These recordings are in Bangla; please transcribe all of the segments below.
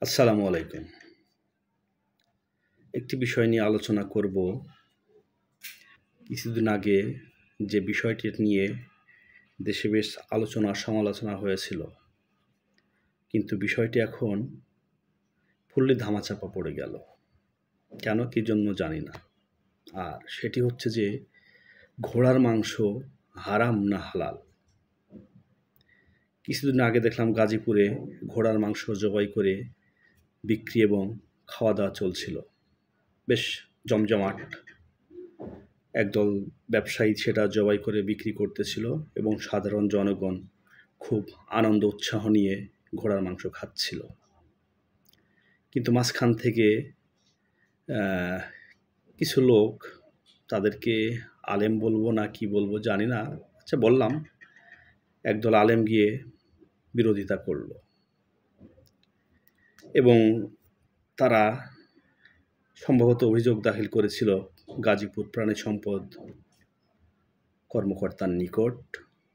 আসসালামু আলাইকুম। একটি বিষয় নিয়ে আলোচনা করব। কিছুদিন আগে যে বিষয়টি নিয়ে দেশে বেশ আলোচনা সমালোচনা হয়েছিল, কিন্তু বিষয়টি এখন ফুললি ধামাচাপা পড়ে গেল। কেন, কী জন্য জানি না। আর সেটি হচ্ছে যে ঘোড়ার মাংস হারাম না হালাল। কিছুদিন আগে দেখলাম গাজীপুরে ঘোড়ার মাংস জবাই করে বিক্রি এবং খাওয়া দাওয়া চলছিল, বেশ জমজমাট। একদল ব্যবসায়ী সেটা জবাই করে বিক্রি করতেছিল এবং সাধারণ জনগণ খুব আনন্দ উৎসাহ নিয়ে ঘোড়ার মাংস খাচ্ছিল। কিন্তু মাঝখান থেকে কিছু লোক, তাদেরকে আলেম বলবো না কি বলবো জানি না, আচ্ছা বললাম, একদল আলেম গিয়ে বিরোধিতা করল এবং তারা সম্ভবত অভিযোগ দাখিল করেছিল গাজীপুর প্রাণী সম্পদ কর্মকর্তার নিকট।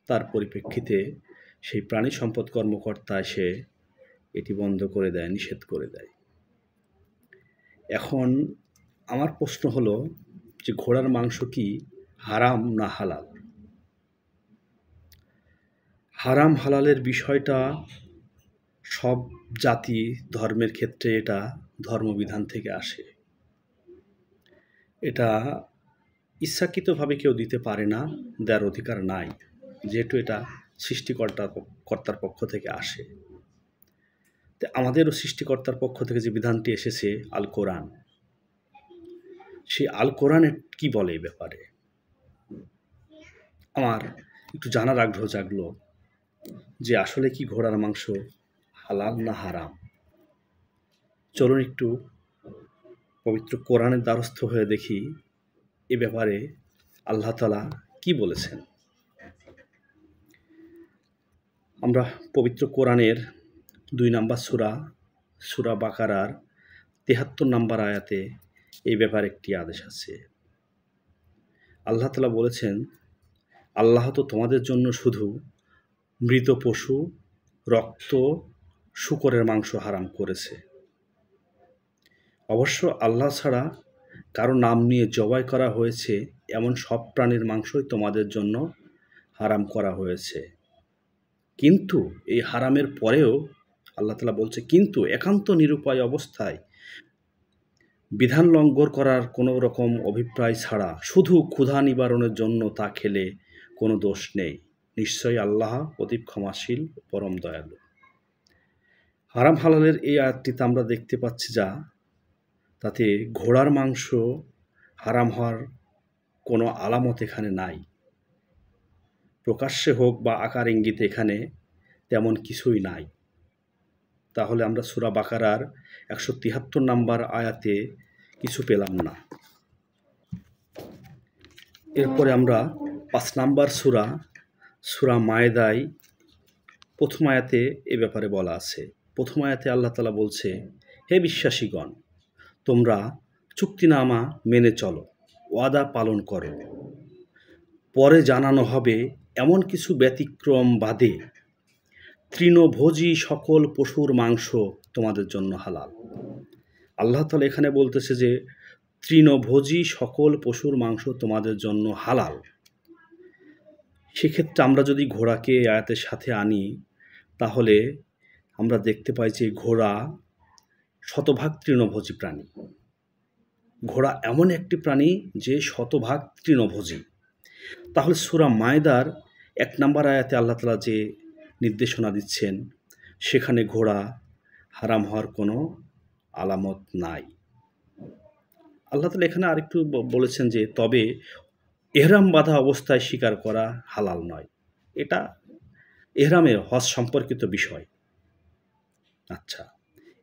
তার পরিপ্রেক্ষিতে সেই প্রাণী সম্পদ কর্মকর্তা এসে এটি বন্ধ করে দেয়, নিষেধ করে দেয়। এখন আমার প্রশ্ন হলো যে ঘোড়ার মাংস কি হারাম না হালাল? হারাম হালালের বিষয়টা সব জাতি ধর্মের ক্ষেত্রে এটা ধর্মবিধান থেকে আসে। এটা ইচ্ছাকৃতভাবে কেউ দিতে পারে না, দেওয়ার অধিকার নাই, যেহেতু এটা সৃষ্টিকর্তার পক্ষ থেকে আসে। তো আমাদেরও সৃষ্টিকর্তার পক্ষ থেকে যে বিধানটি এসেছে আল কোরআন, সেই আল কোরআনে কি বলে এই ব্যাপারে আমার একটু জানার আগ্রহ জাগলো যে আসলে কি ঘোড়ার মাংস হালাল না হারাম। চলুন একটু পবিত্র কোরআনের দ্বারস্থ হয়ে দেখি এ ব্যাপারে আল্লাহ তাআলা কি বলেছেন। আমরা পবিত্র কোরআনের 2 নম্বর সূরা বাকারার 73 নম্বর আয়াতে এই ব্যাপারে একটি আদেশ আছে। আল্লাহ তাআলা বলেছেন, আল্লাহ তো তোমাদের জন্য শুধু মৃত পশু, রক্ত, শূকরের মাংস হারাম করেছে। অবশ্য আল্লাহ ছাড়া কারো নাম নিয়ে জবাই করা হয়েছে এমন সব প্রাণীর মাংসই তোমাদের জন্য হারাম করা হয়েছে। কিন্তু এই হারামের পরেও আল্লাহ তাআলা বলছে, কিন্তু একান্ত নিরুপায় অবস্থায় বিধান লঙ্ঘন করার কোনো রকম অভিপ্রায় ছাড়া শুধু ক্ষুধা নিবারণের জন্য তা খেলে কোনো দোষ নেই। নিশ্চয়ই আল্লাহ অতি ক্ষমাশীল, পরম দয়ালু। হারাম হালালের এই আয়াতটিতে আমরা দেখতে পাচ্ছি তাতে ঘোড়ার মাংস হারাম হওয়ার কোনো আলামত এখানে নাই। প্রকাশ্যে হোক বা আকার ইঙ্গিতে এখানে তেমন কিছুই নাই। তাহলে আমরা সূরা বাকারার 173 নম্বর আয়াতে কিছু পেলাম না। এরপরে আমরা 5 নম্বর সূরা মায়েদায় প্রথম আয়াতে এ ব্যাপারে বলা আছে। প্রথম আয়াতে আল্লাহ তাআলা বলছে, হে বিশ্বাসীগণ, তোমরা চুক্তিনামা মেনে চলো, ওয়াদা পালন করো। পরে জানানো হবে এমন কিছু ব্যতিক্রম বাদে তৃণভোজী সকল পশুর মাংস তোমাদের জন্য হালাল। আল্লাহ তাআলা এখানে বলতেছে যে তৃণভোজী সকল পশুর মাংস তোমাদের জন্য হালাল। সেক্ষেত্রে আমরা যদি ঘোড়াকে আয়াতের সাথে আনি, তাহলে আমরা দেখতে পাই যে ঘোড়া শতভাগ তৃণভোজী প্রাণী। ঘোড়া এমন একটি প্রাণী যে শতভাগ তৃণভোজী। তাহলে সূরা মায়েদার 1 নম্বর আয়াতে আল্লাহ তাআলা যে নির্দেশনা দিচ্ছেন, সেখানে ঘোড়া হারাম হওয়ার কোনো আলামত নাই। আল্লাহ তাআলা এখানে আরেকটু বলেছেন যে তবে ইহরাম বাঁধা অবস্থায় শিকার করা হালাল নয়। এটা ইহরামের হজ সম্পর্কিত বিষয়। আচ্ছা,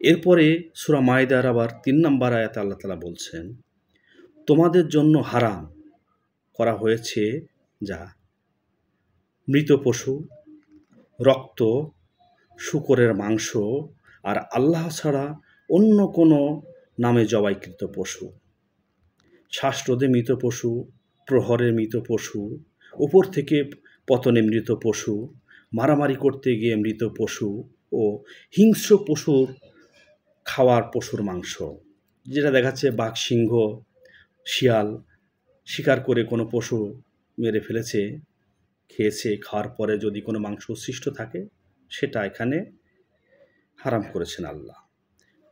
এরপরে সূরা মায়েদার আবার 3 নম্বর আয়াতে আল্লাহ তাআলা বলছেন, তোমাদের জন্য হারাম করা হয়েছে যা মৃত পশু, রক্ত, শূকরের মাংস আর আল্লাহ ছাড়া অন্য কোনো নামে জবাইকৃত পশু, শ্বাসরোধে মৃত পশু, প্রহরে মৃত পশু, উপর থেকে পতনে মৃত পশু, মারামারি করতে গিয়ে মৃত পশু ও হিংস্র পশুর খাওয়ার পশুর মাংস, যেটা দেখাচ্ছে বাঘ, সিংহ, শিয়াল শিকার করে কোনো পশু মেরে ফেলেছে, খেয়েছে, খাওয়ার পরে যদি কোনো মাংস উচ্ছিষ্ট থাকে সেটা এখানে হারাম করেছেন আল্লাহ।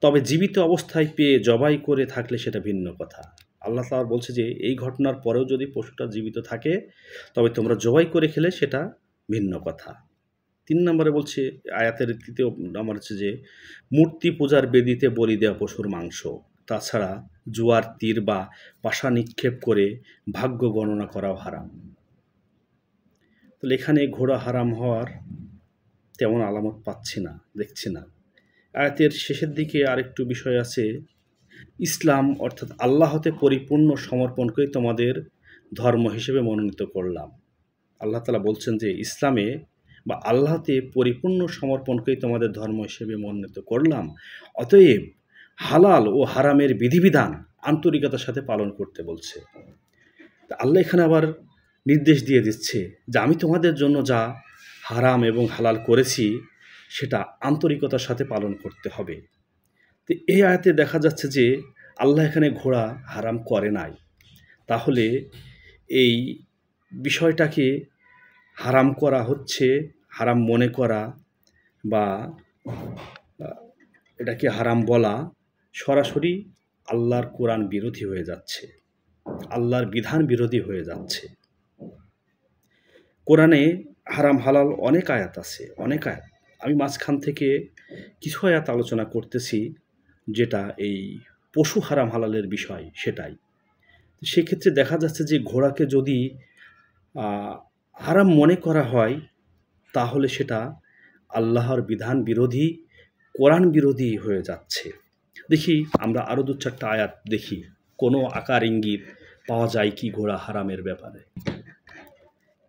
তবে জীবিত অবস্থায় পেয়ে জবাই করে থাকলে সেটা ভিন্ন কথা। আল্লাহ তাআলা বলছে যে এই ঘটনার পরেও যদি পশুটা জীবিত থাকে তবে তোমরা জবাই করে খেলে সেটা ভিন্ন কথা। ৩ নম্বরে বলছে, আয়াতের ৩য় নম্বর হচ্ছে যে মূর্তি পূজার বেদিতে বলি দেওয়া পশুর মাংস, তাছাড়া জুয়ার তীর বা পাশা নিক্ষেপ করে ভাগ্য গণনা করাও হারাম। তাহলে এখানে ঘোড়া হারাম হওয়ার তেমন আলামত পাচ্ছি না, দেখছি না। আয়াতের শেষের দিকে আরেকটু বিষয় আছে, ইসলাম অর্থাৎ আল্লাহতে পরিপূর্ণ সমর্পণকেই তোমাদের ধর্ম হিসেবে মনোনীত করলাম। আল্লাহ তাআলা বলছেন যে ইসলামে বা আল্লাহতে পরিপূর্ণ সমর্পণকেই তোমাদের ধর্ম হিসেবে মনোনীত করলাম, অতএব হালাল ও হারামের বিধিবিধান আন্তরিকতার সাথে পালন করতে বলছে। তা আল্লাহ এখানে আবার নির্দেশ দিয়ে দিচ্ছে যে আমি তোমাদের জন্য যা হারাম এবং হালাল করেছি সেটা আন্তরিকতার সাথে পালন করতে হবে। তো এই আয়াতে দেখা যাচ্ছে যে আল্লাহ এখানে ঘোড়া হারাম করে নাই। তাহলে এই বিষয়টাকে হারাম করা হচ্ছে, হারাম মনে করা বা এটাকে হারাম বলা সরাসরি আল্লাহর কোরআন বিরোধী হয়ে যাচ্ছে, আল্লাহর বিধান বিরোধী হয়ে যাচ্ছে। কোরআনে হারাম হালাল অনেক আয়াত আছে, অনেক আয়াত। আমি মাঝখান থেকে কিছু আয়াত আলোচনা করতেছি যেটা এই পশু হারাম হালালের বিষয় সেটাই। সেক্ষেত্রে দেখা যাচ্ছে যে ঘোড়াকে যদি হারাম মনে করা হয় তাহলে সেটা আল্লাহর বিধান বিরোধী, কোরআন বিরোধী হয়ে যাচ্ছে। দেখি আমরা আরও ২-৪টা আয়াত দেখি, কোনো আকার ইঙ্গিত পাওয়া যায় কি ঘোড়া হারামের ব্যাপারে।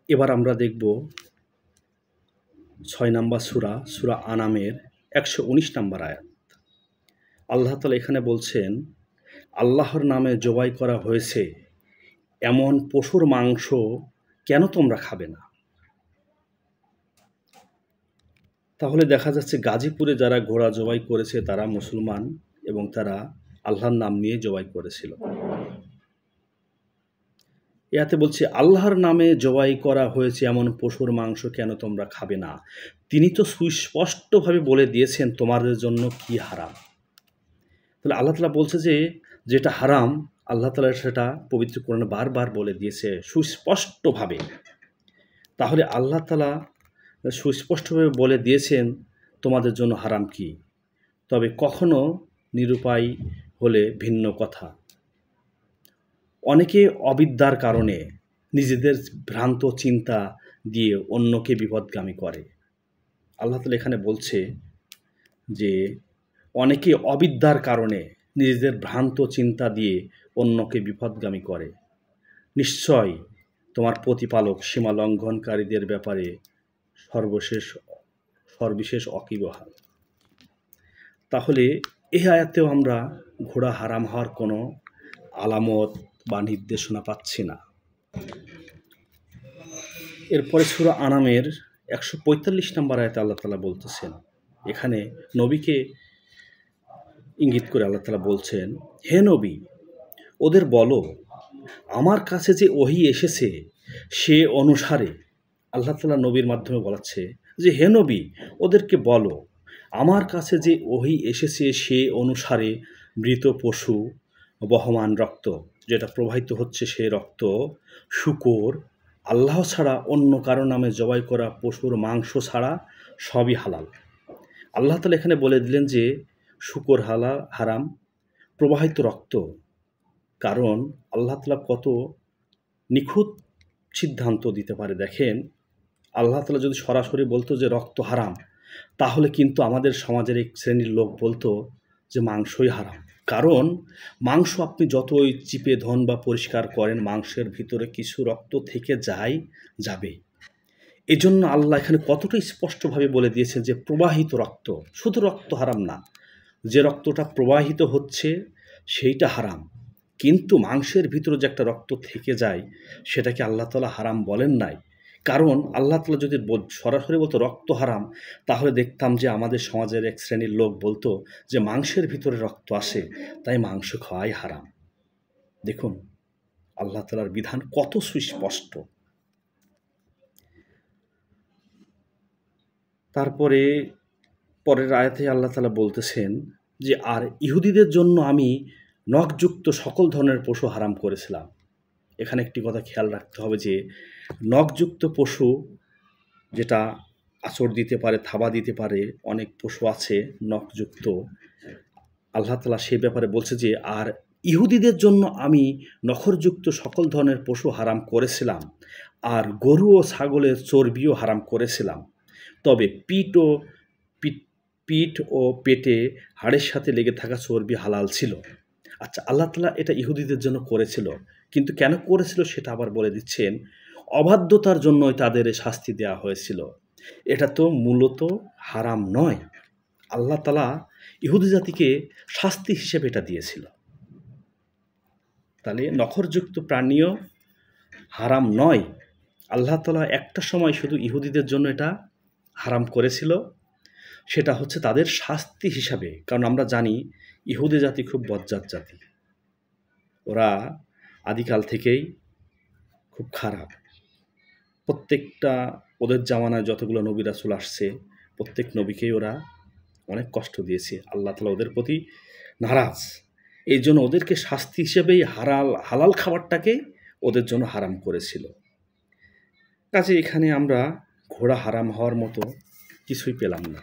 এবার আমরা দেখব ৬ নম্বর সূরা আনামের ১১৯ নম্বর আয়াত। আল্লাহ তাআলা এখানে বলছেন, আল্লাহর নামে জবাই করা হয়েছে এমন পশুর মাংস কেন তোমরা খাবে না? তাহলে দেখা যাচ্ছে গাজীপুরে যারা ঘোড়া জবাই করেছে তারা মুসলমান এবং তারা আল্লাহর নাম নিয়ে জবাই করেছিল। ইয়াতে বলছে আল্লাহর নামে জবাই করা হয়েছে এমন পশুর মাংস কেন তোমরা খাবে না? তিনি তো সুস্পষ্টভাবে বলে দিয়েছেন তোমাদের জন্য কি হারাম। তাহলে আল্লাহ তাআলা বলছে যে যেটা হারাম আল্লাহ তাআলা সেটা পবিত্র কোরআনে বারবার বলে দিয়েছে সুস্পষ্টভাবে। তাহলে আল্লাহ তাআলা সুস্পষ্টভাবে বলে দিয়েছেন তোমাদের জন্য হারাম কি, তবে কখনো নিরুপায় হলে ভিন্ন কথা। অনেকে অবিদ্যার কারণে নিজেদের ভ্রান্ত চিন্তা দিয়ে অন্যকে বিপদগামী করে। আল্লাহ তাআলা এখানে বলছে যে অনেকে অবিদ্যার কারণে নিজেদের ভ্রান্ত চিন্তা দিয়ে অন্যকে বিপদগামী করে। নিশ্চয় তোমার প্রতিপালক সীমা লঙ্ঘনকারীদের ব্যাপারে সর্বশেষ ওয়াকিবহাল। তাহলে এই আয়াতেও আমরা ঘোড়া হারাম হওয়ার কোনো আলামত বা নির্দেশনা পাচ্ছি না। এরপরে সূরা আনামের ১৪৫ নম্বর আয়াতে আল্লাহ তাআলা বলতেছেন, এখানে নবীকে ইঙ্গিত করে আল্লাহ তাআলা বলছেন, হে নবী ওদের বলো আমার কাছে যে ওহী এসেছে সে অনুসারে। আল্লাহ তাআলা নবীর মাধ্যমে বলাচ্ছে যে হে নবী ওদেরকে বলো আমার কাছে যে ওহী এসেছে সে অনুসারে মৃত পশু, বহমান রক্ত যেটা প্রবাহিত হচ্ছে সে রক্ত, শূকর, আল্লাহ ছাড়া অন্য কারো নামে জবাই করা পশুর মাংস ছাড়া সবই হালাল। আল্লাহ তাআলা এখানে বলে দিলেন যে শূকর হারাম, প্রবাহিত রক্ত, কারণ আল্লাহ তাআলা কত নিখুঁত সিদ্ধান্ত দিতে পারে। দেখেন আল্লাহ তাআলা যদি সরাসরি বলতো যে রক্ত হারাম তাহলে কিন্তু আমাদের সমাজের এক শ্রেণীর লোক বলতো যে মাংসই হারাম। কারণ মাংস আপনি যতই চিপে ধোন বা পরিষ্কার করেন মাংসের ভিতরে কিছু রক্ত থেকে যাবে। এজন্য আল্লাহ এখানে কতটা স্পষ্টভাবে বলে দিয়েছেন যে প্রবাহিত রক্ত, শুধু রক্ত হারাম না, যে রক্তটা প্রবাহিত হচ্ছে সেইটা হারাম, কিন্তু মাংসের ভিতরে যে একটা রক্ত থেকে যায় সেটাকে আল্লাহ তাআলা হারাম বলেন নাই। কারণ আল্লাহ তাআলা যদি সরাসরি বলতো রক্ত হারাম, তাহলে দেখতাম যে আমাদের সমাজের এক শ্রেণীর লোক বলতো যে মাংসের ভিতরে রক্ত আসে, তাই মাংস খাওয়াই হারাম। দেখুন আল্লাহ তাআলার বিধান কত সুস্পষ্ট। তারপরে পরের আয়াতে আল্লাহ তাআলা বলতেছেন যে, আর ইহুদিদের জন্য আমি নখযুক্ত সকল ধরনের পশু হারাম করেছিলাম। এখানে একটি কথা খেয়াল রাখতে হবে যে নখযুক্ত পশু, যেটা আঁচড় দিতে পারে, থাবা দিতে পারে, অনেক পশু আছে নখযুক্ত, আল্লাহ তাআলা সে ব্যাপারে বলছে যে, আর ইহুদিদের জন্য আমি নখরযুক্ত সকল ধরনের পশু হারাম করেছিলাম, আর গরু ও ছাগলের চর্বিও হারাম করেছিলাম, তবে পিঠ ও পেটে হাড়ের সাথে লেগে থাকা চর্বি হালাল ছিল। আচ্ছা, আল্লাহ তাআলা এটা ইহুদিদের জন্য করেছিল, কিন্তু কেন করেছিল সেটা আবার বলে দিচ্ছেন, অবাধ্যতার জন্যই তাদের শাস্তি দেওয়া হয়েছিল। এটা তো মূলত হারাম নয়, আল্লাহ তাআলা ইহুদি জাতিকে শাস্তি হিসেবে এটা দিয়েছিল। তাহলে নখরযুক্ত প্রাণীও হারাম নয়, আল্লাহ তাআলা একটা সময় শুধু ইহুদিদের জন্য এটা হারাম করেছিল, সেটা হচ্ছে তাদের শাস্তি হিসাবে। কারণ আমরা জানি ইহুদি জাতি খুব বজ্জাত জাতি, ওরা আদিকাল থেকেই খুব খারাপ। প্রত্যেকটা ওদের জামানায় যতগুলো নবী রাসূল আসছে, প্রত্যেক নবীকেই ওরা অনেক কষ্ট দিয়েছে। আল্লাহ তাআলা ওদের প্রতি নারাজ, এই জন্য ওদেরকে শাস্তি হিসেবেই হালাল খাবারটাকে ওদের জন্য হারাম করেছিল। কাজে এখানে আমরা ঘোড়া হারাম হওয়ার মতো কিছুই পেলাম না।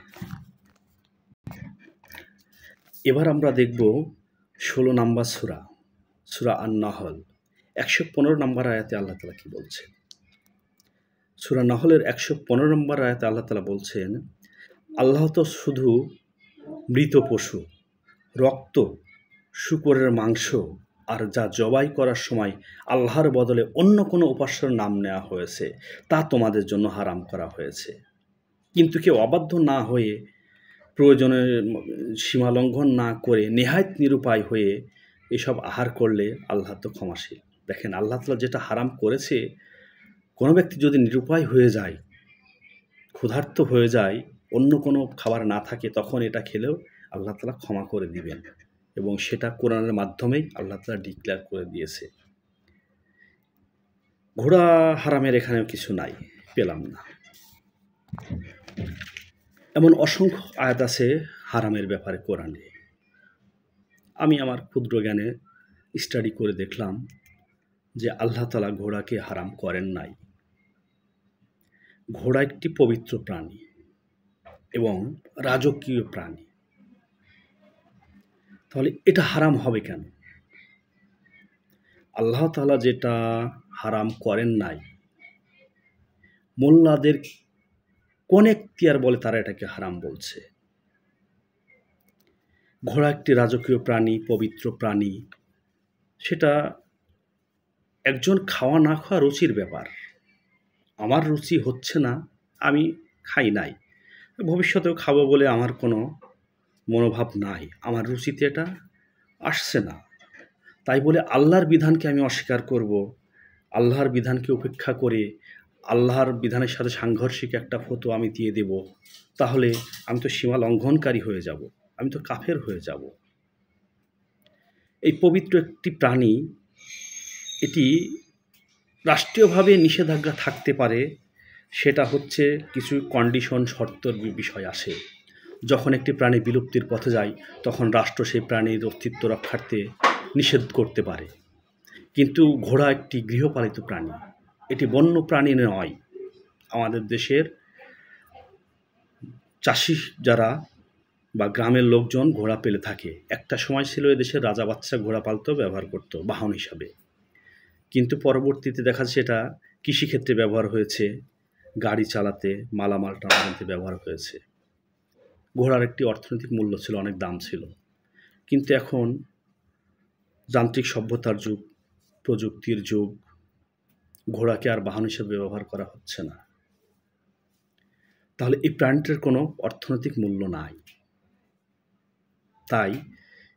এবার আমরা দেখব 16 নম্বর সূরা, সূরা আন-নাহল 115 নম্বর আয়াতে আল্লাহ তাআলা কি বলছেন। সূরা নাহলের 115 নম্বর আয়াতে আল্লাহ তাআলা বলছেন, আল্লাহ তো শুধু মৃত পশু, রক্ত, শূকরের মাংস আর যা জবাই করার সময় আল্লাহর বদলে অন্য কোনো উপাস্যের নাম নেওয়া হয়েছে তা তোমাদের জন্য হারাম করা হয়েছে। কিন্তু কেউ অবাধ্য না হয়ে, প্রয়োজনের সীমালঙ্ঘন না করে, নেহায়েত নিরুপায় হয়ে এসব আহার করলে আল্লাহ তো ক্ষমাশীল। দেখেন, আল্লাহ তাআলা যেটা হারাম করেছে, কোনো ব্যক্তি যদি নিরুপায় হয়ে যায়, ক্ষুধার্ত হয়ে যায়, অন্য কোনো খাবার না থাকে, তখন এটা খেলেও আল্লাহ তাআলা ক্ষমা করে দিবেন, এবং সেটা কোরআনের মাধ্যমেই আল্লাহ তাআলা ডিক্লেয়ার করে দিয়েছে। ঘোড়া হারামের এখানেও কিছু নাই, পেলাম না। এমন অসংখ্য আয়াত আছে হারামের ব্যাপারে কোরআনে। আমি আমার ক্ষুদ্র জ্ঞানে স্টাডি করে দেখলাম যে আল্লাহ তাআলা ঘোড়াকে হারাম করেন নাই। ঘোড়া একটি পবিত্র প্রাণী এবং রাজকীয় প্রাণী, তাহলে এটা হারাম হবে কেন? আল্লাহ তাআলা যেটা হারাম করেন নাই, মোল্লাদের কোন এখতিয়ার বলে তারা এটাকে হারাম বলছে? ঘোড়া একটি রাজকীয় প্রাণী, পবিত্র প্রাণী, সেটা একজন খাওয়া না খাওয়া রুচির ব্যাপার। আমার রুচি হচ্ছে না, আমি খাই নাই, ভবিষ্যতেও খাবো বলে আমার কোনো মনোভাব নাই, আমার রুচিতে এটা আসছে না, তাই বলে আল্লাহর বিধানকে আমি অস্বীকার করব, আল্লাহর বিধানকে উপেক্ষা করে আল্লাহর বিধানের সাথে সাংঘর্ষিক একটা ফতোয়া আমি দিয়ে দেব, তাহলে আমি তো সীমা লঙ্ঘনকারী হয়ে যাব, আমি তো কাফের হয়ে যাব। এই পবিত্র একটি প্রাণী, এটি রাষ্ট্রীয়ভাবে নিষেধাজ্ঞা থাকতে পারে, সেটা হচ্ছে কিছু কন্ডিশন, শর্তর বিষয় আসে। যখন একটি প্রাণী বিলুপ্তির পথে যায়, তখন রাষ্ট্র সেই প্রাণীর অস্তিত্ব রক্ষার্থে নিষেধ করতে পারে। কিন্তু ঘোড়া একটি গৃহপালিত প্রাণী, এটি বন্য প্রাণী নয়। আমাদের দেশের চাষি যারা বা গ্রামের লোকজন ঘোড়া পেলে থাকে। একটা সময় ছিল এদেশের রাজা বাচ্চা ঘোড়া পালতো, ব্যবহার করত বাহন হিসাবে, কিন্তু পরবর্তীতে দেখা যাচ্ছে এটা কৃষিক্ষেত্রে ব্যবহার হয়েছে, গাড়ি চালাতে, মালামাল টানাতে ব্যবহার হয়েছে। ঘোড়ার একটি অর্থনৈতিক মূল্য ছিল, অনেক দাম ছিল, কিন্তু এখন যান্ত্রিক সভ্যতার যুগ, প্রযুক্তির যুগ, ঘোড়াকে আর বাহন হিসেবে ব্যবহার করা হচ্ছে না। তাহলে এই প্রাণীটির কোনো অর্থনৈতিক মূল্য নাই। তাই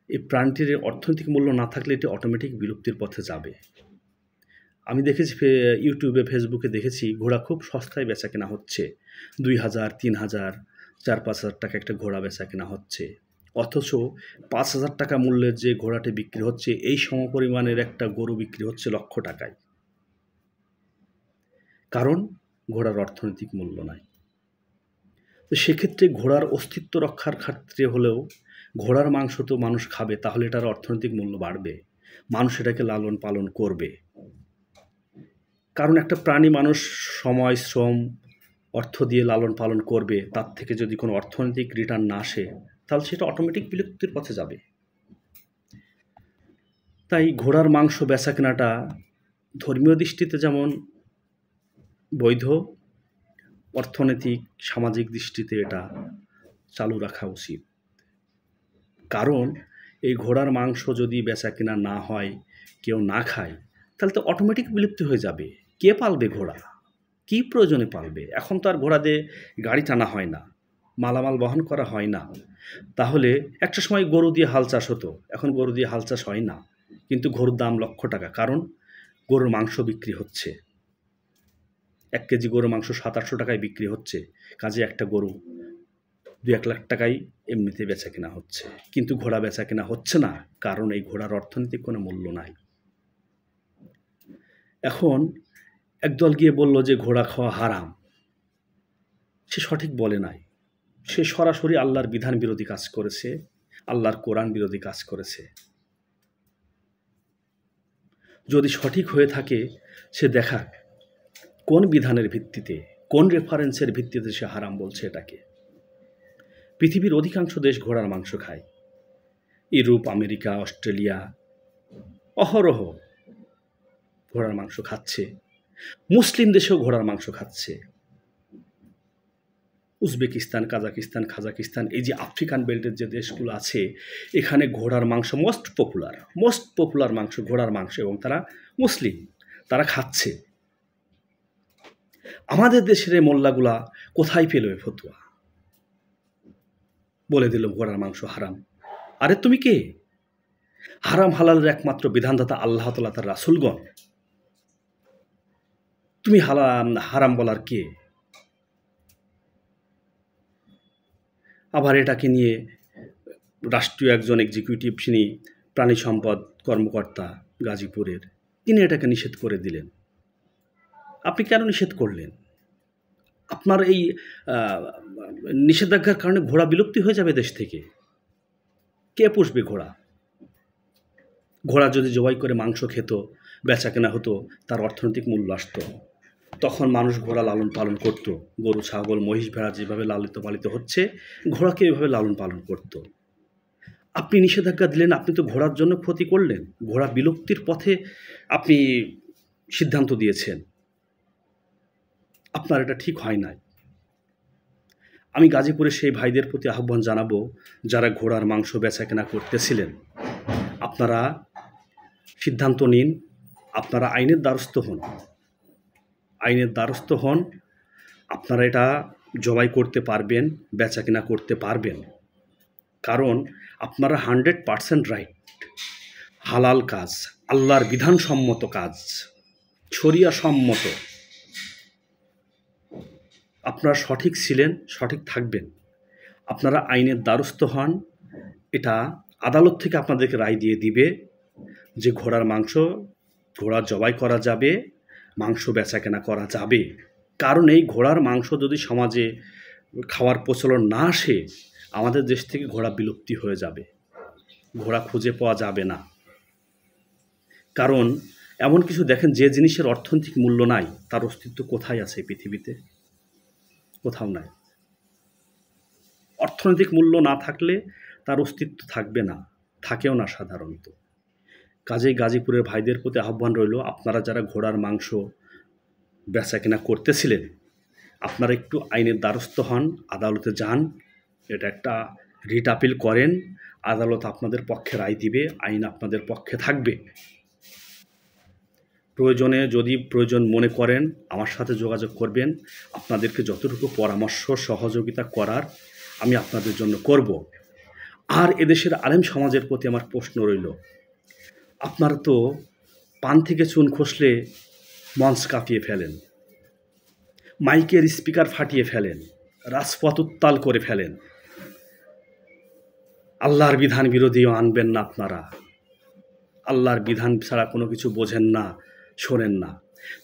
এই প্রাণীটির অর্থনৈতিক মূল্য না থাকলে এটি অটোমেটিক বিলুপ্তির পথে যাবে। আমি দেখেছি ইউটিউবে, ফেসবুকে দেখেছি ঘোড়া খুব সস্তায় বেচা কেনা হচ্ছে। ২,০০০, ৩,০০০, ৪-৫ হাজার টাকা একটা ঘোড়া বেচা কেনা হচ্ছে। অথচ ৫,০০০ টাকা মূল্যের যে ঘোড়াটি বিক্রি হচ্ছে, এই সমপরিমাণের একটা গরু বিক্রি হচ্ছে লক্ষ টাকায়। কারণ ঘোড়ার অর্থনৈতিক মূল্য নাই। তো সেক্ষেত্রে ঘোড়ার অস্তিত্ব রক্ষার ক্ষেত্রে হলেও ঘোড়ার মাংস তো মানুষ খাবে, তাহলে এটার অর্থনৈতিক মূল্য বাড়বে। মানুষ এটাকে লালন পালন করবে। কারণ একটা প্রাণী মানুষ সময়, শ্রম, অর্থ দিয়ে লালন পালন করবে, তার থেকে যদি কোনো অর্থনৈতিক রিটার্ন না আসে, তাহলে সেটা অটোমেটিক বিলুপ্তির পথে যাবে। তাই ঘোড়ার মাংস বেচা কেনাটা ধর্মীয় দৃষ্টিতে যেমন বৈধ, অর্থনৈতিক, সামাজিক দৃষ্টিতে এটা চালু রাখা উচিত। কারণ এই ঘোড়ার মাংস যদি বেচা কেনা না হয়, কেউ না খায়, তাহলে তো অটোমেটিক বিলুপ্তি হয়ে যাবে। কে পালবে ঘোড়া? কী প্রয়োজনে পালবে? এখন তো আর ঘোড়া দিয়ে গাড়ি টানা হয় না, মালামাল বহন করা হয় না। তাহলে একটা সময় গরু দিয়ে হাল চাষ হতো, এখন গরু দিয়ে হাল চাষ হয় না, কিন্তু গরুর দাম লক্ষ টাকা। কারণ গরুর মাংস বিক্রি হচ্ছে, 1 কেজি গরুর মাংস 700-800 টাকায় বিক্রি হচ্ছে। কাজে একটা গরু 2-1 লাখ টাকায় এমনিতে বেচা কেনা হচ্ছে। কিন্তু ঘোড়া বেচা কেনা হচ্ছে না, কারণ এই ঘোড়ার অর্থনৈতিক কোনো মূল্য নাই। এখন একদল গিয়ে বলল যে ঘোড়া খাওয়া হারাম। সে সঠিক বলে নাই। সে সরাসরি আল্লাহর বিধান বিরোধী কাজ করেছে, আল্লাহর কোরআন বিরোধী কাজ করেছে। যদি সঠিক হয়ে থাকে, সে দেখাক কোন বিধানের ভিত্তিতে, কোন রেফারেন্সের ভিত্তিতে সে হারাম বলছে এটাকে। পৃথিবীর অধিকাংশ দেশ ঘোড়ার মাংস খায়। ইউরোপ, আমেরিকা, অস্ট্রেলিয়া অহরহ ঘোড়ার মাংস খাচ্ছে। মুসলিম দেশেও ঘোড়ার মাংস খাচ্ছে। উজবেকিস্তান, কাজাকিস্তান, খাজাকিস্তান, এই যে আফ্রিকান বেল্টের যে দেশগুলো আছে, এখানে ঘোড়ার মাংস মোস্ট পপুলার মাংস ঘোড়ার মাংস, এবং তারা মুসলিম, তারা খাচ্ছে। আমাদের দেশের এই মোল্লাগুলা কোথায় পেল এ ফতুয়া? বলে দিল ঘোড়ার মাংস হারাম। আরে তুমি কে? হারাম হালালের একমাত্র বিধানদাতা আল্লাহ তাআলা, তার রাসূলগণ। তুমি হারাম বলার কে? আবার এটাকে নিয়ে রাষ্ট্রীয় একজন এক্সিকিউটিভ, তিনি প্রাণী সম্পদ কর্মকর্তা গাজীপুরের, তিনি এটাকে নিষেধ করে দিলেন। আপনি কেন নিষেধ করলেন? আপনার এই নিষেধাজ্ঞার কারণে ঘোড়া বিলুপ্তি হয়ে যাবে দেশ থেকে। কে পুষবে ঘোড়া? ঘোড়া যদি জবাই করে মাংস খেত, বেচা কেনা হতো, তার অর্থনৈতিক মূল্য আসত। তখন মানুষ ঘোড়া লালন পালন করত। গরু, ছাগল, মহিষ, ভেড়া যেভাবে লালিত পালিত হচ্ছে, ঘোড়াকে এভাবে লালন পালন করত। আপনি নিষেধাজ্ঞা দিলেন, আপনি তো ঘোড়ার জন্য ক্ষতি করলেন। ঘোড়া বিলুপ্তির পথে আপনি সিদ্ধান্ত দিয়েছেন। আপনার এটা ঠিক হয় নাই। আমি গাজীপুরে সেই ভাইদের প্রতি আহ্বান জানাবো, যারা ঘোড়ার মাংস বেচা কেনা করতেছিলেন, আপনারা সিদ্ধান্ত নিন, আপনারা আইনের দ্বারস্থ হন। আইনের দ্বারস্থ হন, আপনারা এটা জবাই করতে পারবেন, বেচা কেনা করতে পারবেন। কারণ আপনারা 100% রাইট। হালাল কাজ, আল্লাহর বিধানসম্মত কাজ, শরিয়া সম্মত। আপনারা সঠিক ছিলেন, সঠিক থাকবেন। আপনারা আইনের দ্বারস্থ হন। এটা আদালত থেকে আপনাদেরকে রায় দিয়ে দিবে যে ঘোড়া জবাই করা যাবে, মাংস বেচা কেনা করা যাবে। কারণ এই ঘোড়ার মাংস যদি সমাজে খাওয়ার প্রচলন না আসে, আমাদের দেশ থেকে ঘোড়া বিলুপ্তি হয়ে যাবে। ঘোড়া খুঁজে পাওয়া যাবে না। কারণ এমন কিছু দেখেন, যে জিনিসের অর্থনৈতিক মূল্য নাই, তার অস্তিত্ব কোথায় আছে পৃথিবীতে? কোথাও নাই। অর্থনৈতিক মূল্য না থাকলে তার অস্তিত্ব থাকবে না, থাকেও না সাধারণত। কাজেই গাজীপুরের ভাইদের প্রতি আহ্বান রইল, আপনারা যারা ঘোড়ার মাংস বেচা কেনা করতেছিলেন, আপনারা একটু আইনের দ্বারস্থ হন, আদালতে যান, এটা একটা রিট আপিল করেন, আদালত আপনাদের পক্ষে রায় দিবে, আইন আপনাদের পক্ষে থাকবে। প্রয়োজনে যদি প্রয়োজন মনে করেন আমার সাথে যোগাযোগ করবেন। আপনাদেরকে যতটুকু পরামর্শ সহযোগিতা করার আমি আপনাদের জন্য করব। আর এদেশের আলেম সমাজের প্রতি আমার প্রশ্ন রইল, আপনারা তো পান থেকে চুন খসলে মঞ্চ কাঁপিয়ে ফেলেন, মাইকের স্পিকার ফাটিয়ে ফেলেন, রাজপথ উত্তাল করে ফেলেন। আল্লাহর বিধান বিরোধীও আনবেন না আপনারা। আল্লাহর বিধান ছাড়া কোনো কিছু বোঝেন না, শোনেন না।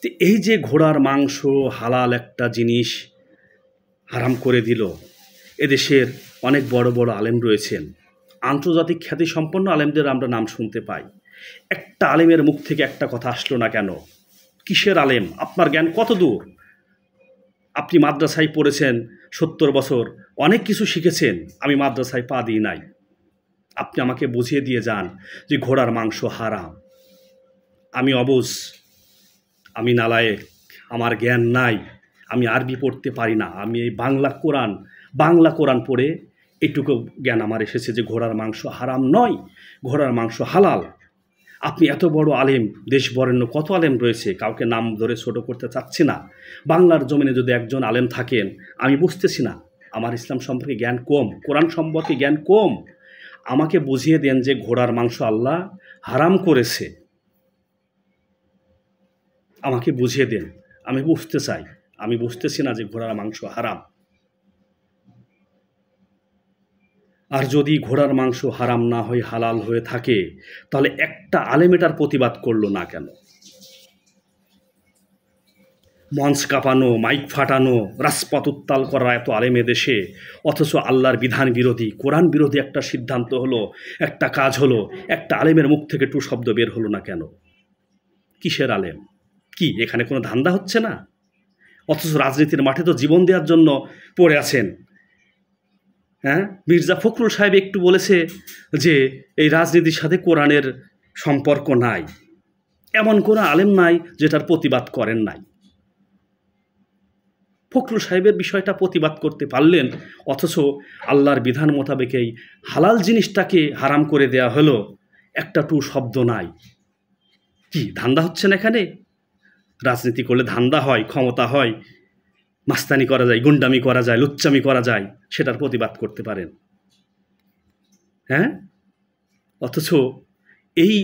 তো এই যে ঘোড়ার মাংস হালাল একটা জিনিস হারাম করে দিল, এদেশের অনেক বড় বড় আলেম রয়েছেন, আন্তর্জাতিক খ্যাতিসম্পন্ন আলেমদের আমরা নাম শুনতে পাই। একটা আলেমের মুখ থেকে একটা কথা আসলো না কেন? কিসের আলেম? আপনার জ্ঞান কত দূর? আপনি মাদ্রাসায় পড়েছেন 70 বছর, অনেক কিছু শিখেছেন, আমি মাদ্রাসায় পা দিই নাই। আপনি আমাকে বুঝিয়ে দিয়ে যান যে ঘোড়ার মাংস হারাম। আমি অবুঝ, আমি নালায়েক, আমার জ্ঞান নাই, আমি আরবি পড়তে পারি না। আমি এই বাংলা কোরআন পড়ে এটুকু জ্ঞান আমার এসেছে যে ঘোড়ার মাংস হারাম নয়, ঘোড়ার মাংস হালাল। আপনি এত বড় আলেম, দেশ বরেণ্য কত আলেম রয়েছে, কাউকে নাম ধরে ছোট করতে চাচ্ছি না। বাংলার জমিনে যদি একজন আলেম থাকেন, আমি বুঝতেছি না, আমার ইসলাম সম্পর্কে জ্ঞান কম, কোরআন সম্পর্কে জ্ঞান কম, আমাকে বুঝিয়ে দেন যে ঘোড়ার মাংস আল্লাহ হারাম করেছে। আমাকে বুঝিয়ে দেন, আমি বুঝতে চাই। আমি বুঝতেছি না যে ঘোড়ার মাংস হারাম। আর যদি ঘোড়ার মাংস হারাম না হয়ে হালাল হয়ে থাকে, তাহলে একটা আলেম এটার প্রতিবাদ করলো না কেন? মঞ্চ কাঁপানো, মাইক ফাটানো, রাজপথ উত্তাল করা এত আলেম দেশে, অথচ আল্লাহর বিধান বিরোধী, কোরআন বিরোধী একটা সিদ্ধান্ত হলো, একটা কাজ হলো, একটা আলেমের মুখ থেকে টু শব্দ বের হলো না কেন? কিসের আলেম? কি এখানে কোনো ধান্দা হচ্ছে না? অথচ রাজনীতির মাঠে তো জীবন দেওয়ার জন্য পড়ে আছেন। হ্যাঁ, মির্জা ফখরুল সাহেব একটু বলেছে যে এই রাজনীতির সাথে কোরআনের সম্পর্ক নাই। এমন কোনো আলেম নাই যেটার প্রতিবাদ করেন নাই। ফখরুল সাহেবের বিষয়টা প্রতিবাদ করতে পারলেন, অথচ আল্লাহর বিধান মোতাবেক এই হালাল জিনিসটাকে হারাম করে দেয়া হলো, একটা টু শব্দ নাই। কি ধান্দা হচ্ছে না এখানে? রাজনীতি করলে ধান্দা হয়, ক্ষমতা হয়, মাস্তানি করা যায়, গুন্ডামি করা যায়, লুচ্চামি করা যায়, সেটার প্রতিবাদ করতে পারেন। হ্যাঁ, অথচ এই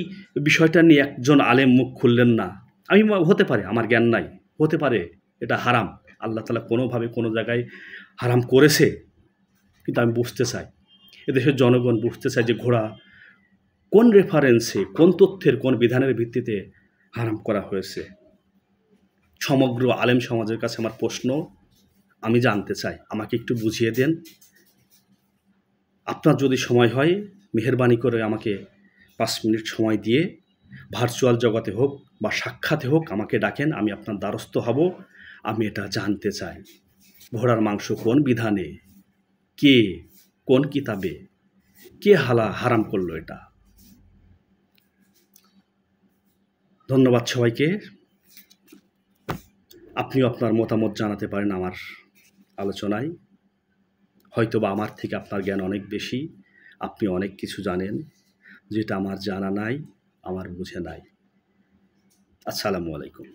বিষয়টা নিয়ে একজন আলেম মুখ খুললেন না। আমি হতে পারে আমার জ্ঞান নাই, হতে পারে এটা হারাম, আল্লাহ তাআলা কোনোভাবে কোনো জায়গায় হারাম করেছে, কিন্তু আমি বুঝতে চাই, এদেশের জনগণ বুঝতে চায় যে ঘোড়া কোন রেফারেন্সে, কোন তথ্যের, কোন বিধানের ভিত্তিতে হারাম করা হয়েছে। সমগ্র আলেম সমাজের কাছে আমার প্রশ্ন, আমি জানতে চাই, আমাকে একটু বুঝিয়ে দেন। আপনার যদি সময় হয়, মেহেরবানি করে আমাকে 5 মিনিট সময় দিয়ে ভার্চুয়াল জগতে হোক বা সাক্ষাতে হোক আমাকে ডাকেন, আমি আপনার দ্বারস্থ হব। আমি এটা জানতে চাই, ঘোড়ার মাংস কোন বিধানে, কে, কোন কিতাবে, কে হারাম করলো এটা। ধন্যবাদ সবাইকে। আপনিও আপনার মতামত জানাতে পারেন আমার আলোচনায়। হয়তোবা আমার থেকে আপনার জ্ঞান অনেক বেশি, আপনি অনেক কিছু জানেন যেটা আমার জানা নাই, আমার বুঝে নাই। আসসালামু আলাইকুম।